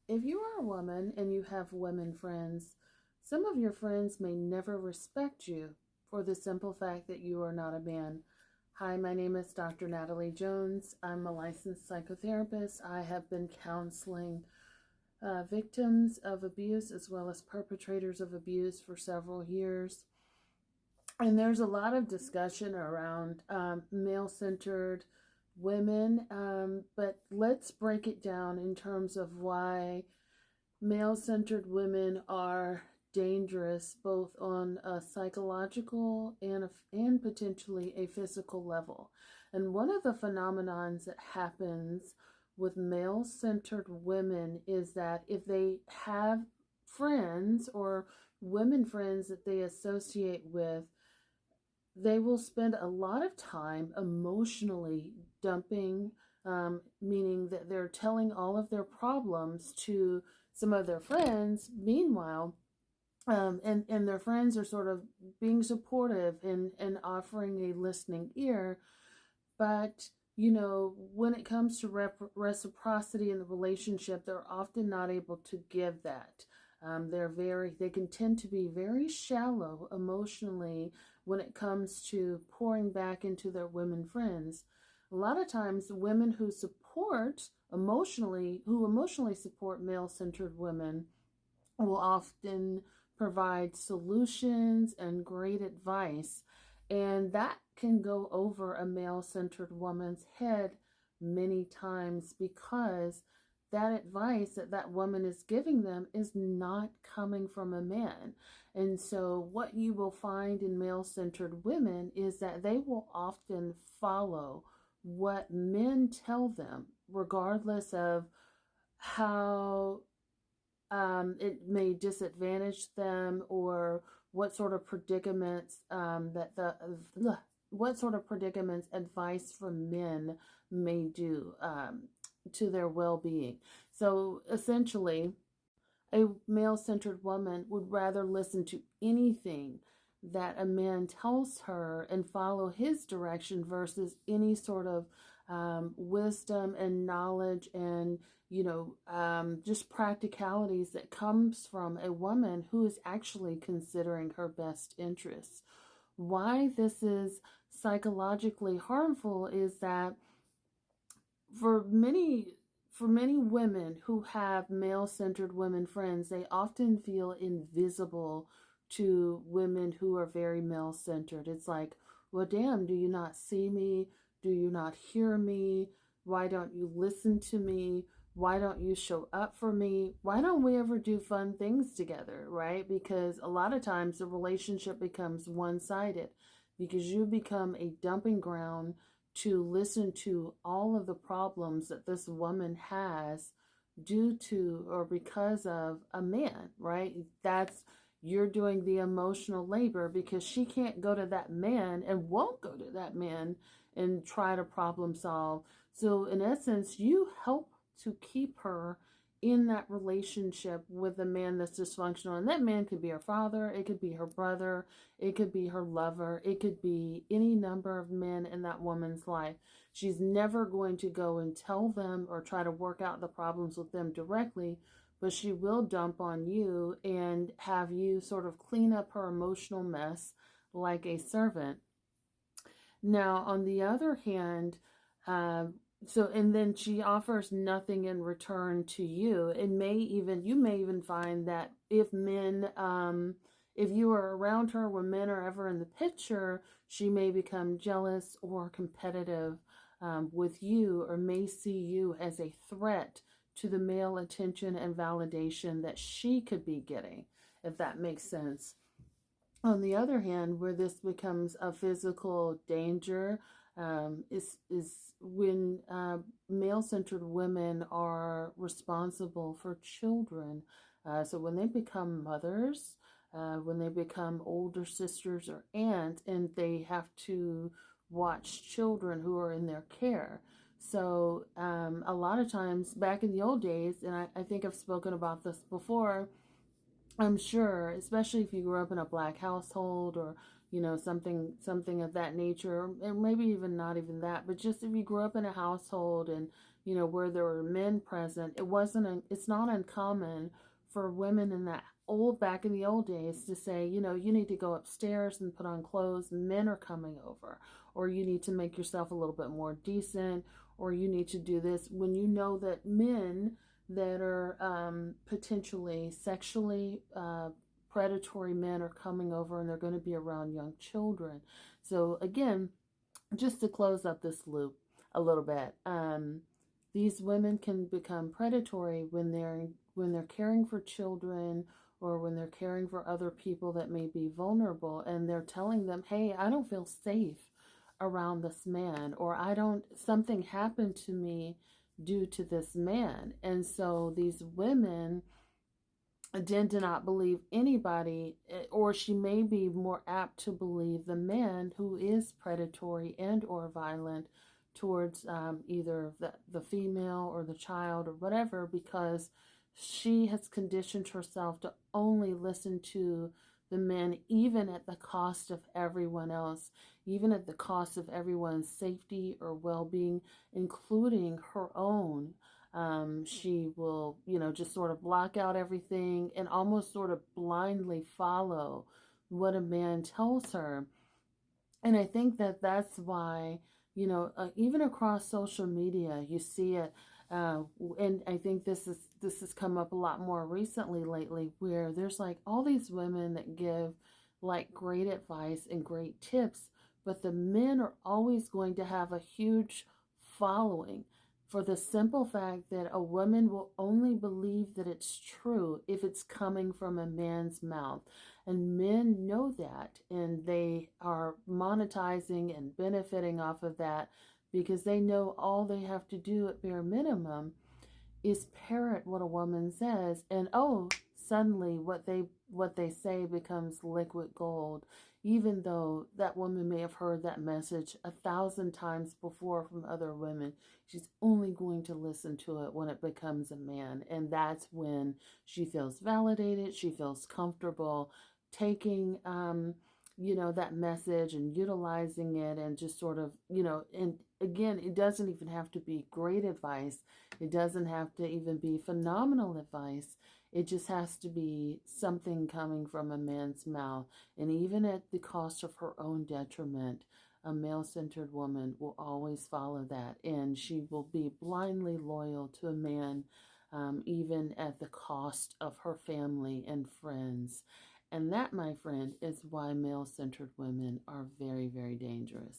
If you are a woman and you have women friends, some of your friends may never respect you for the simple fact that you are not a man. Hi, my name is Dr. Natalie Jones. I'm a licensed psychotherapist. I have been counseling victims of abuse as well as perpetrators of abuse for several years. And there's a lot of discussion around male centered women, but let's break it down in terms of why male centered women are dangerous both on a psychological and potentially a physical level. And one of the phenomenons that happens with male centered women is that if they have friends or women friends that they associate with, they will spend a lot of time emotionally dumping, meaning that they're telling all of their problems to some of their friends. Meanwhile, and their friends are sort of being supportive and offering a listening ear. But, when it comes to reciprocity in the relationship, they're often not able to give that. They can tend to be very shallow emotionally when it comes to pouring back into their women friends. A lot of times, women who emotionally support male-centered women will often provide solutions and great advice, and that can go over a male-centered woman's head many times because that advice that that woman is giving them is not coming from a man. And so what you will find in male-centered women is that they will often follow what men tell them, regardless of how it may disadvantage them, or what sort of predicaments what sort of predicaments advice from men may do to their well-being. So essentially, a male-centered woman would rather listen to anything that a man tells her and follow his direction versus any sort of wisdom and knowledge and just practicalities that comes from a woman who is actually considering her best interests. Why this is psychologically harmful is that for many for many women who have male-centered women friends, they often feel invisible to women who are very male-centered. It's like, well, damn, do you not see me? Do you not hear me? Why don't you listen to me? Why don't you show up for me? Why don't we ever do fun things together, right? Because a lot of times the relationship becomes one-sided because you become a dumping ground to listen to all of the problems that this woman has due to or because of a man, right? You're doing the emotional labor because she can't go to that man and won't go to that man and try to problem solve. So in essence, you help to keep her in that relationship with a man that's dysfunctional. And that man could be her father, it could be her brother, it could be her lover, it could be any number of men in that woman's life. She's never going to go and tell them or try to work out the problems with them directly, but she will dump on you and have you sort of clean up her emotional mess like a servant. Now, on the other hand, and then she offers nothing in return to you. You may even find that if you are around her when men are ever in the picture, she may become jealous or competitive with you, or may see you as a threat to the male attention and validation that she could be getting, if that makes sense. On the other hand, where this becomes a physical danger is when male-centered women are responsible for children. So when they become mothers, when they become older sisters or aunts, and they have to watch children who are in their care. So a lot of times back in the old days, and I think I've spoken about this before, I'm sure, especially if you grew up in a black household or, something of that nature, or maybe even not even that, but just if you grew up in a household and where there were men present, it's not uncommon for women in that back in the old days to say, you need to go upstairs and put on clothes, men are coming over, or you need to make yourself a little bit more decent, or you need to do this, when you know that men that are potentially sexually predatory men are coming over and they're going to be around young children. So again, just to close up this loop a little bit, these women can become predatory when they're caring for children, or when they're caring for other people that may be vulnerable, and they're telling them, hey, I don't feel safe around this man, or something happened to me due to this man. And so these women tend to not believe anybody, or she may be more apt to believe the man who is predatory and or violent towards either the female or the child or whatever, because she has conditioned herself to only listen to the men, even at the cost of everyone else, even at the cost of everyone's safety or well-being, including her own. She will, just sort of block out everything and almost sort of blindly follow what a man tells her. And I think that that's why, even across social media, you see it. And I think this has come up a lot more recently lately, where there's like all these women that give like great advice and great tips, but the men are always going to have a huge following, for the simple fact that a woman will only believe that it's true if it's coming from a man's mouth. And men know that, and they are monetizing and benefiting off of that, because they know all they have to do at bare minimum is parrot what a woman says, and suddenly what they say becomes liquid gold, even though that woman may have heard that message 1,000 times before from other women. She's only going to listen to it when it becomes a man, and that's when she feels validated, she feels comfortable taking that message and utilizing it, and just sort of, and again, it doesn't even have to be great advice. It doesn't have to even be phenomenal advice. It just has to be something coming from a man's mouth. And even at the cost of her own detriment, a male-centered woman will always follow that. And she will be blindly loyal to a man, even at the cost of her family and friends. And that, my friend, is why male-centered women are very, very dangerous.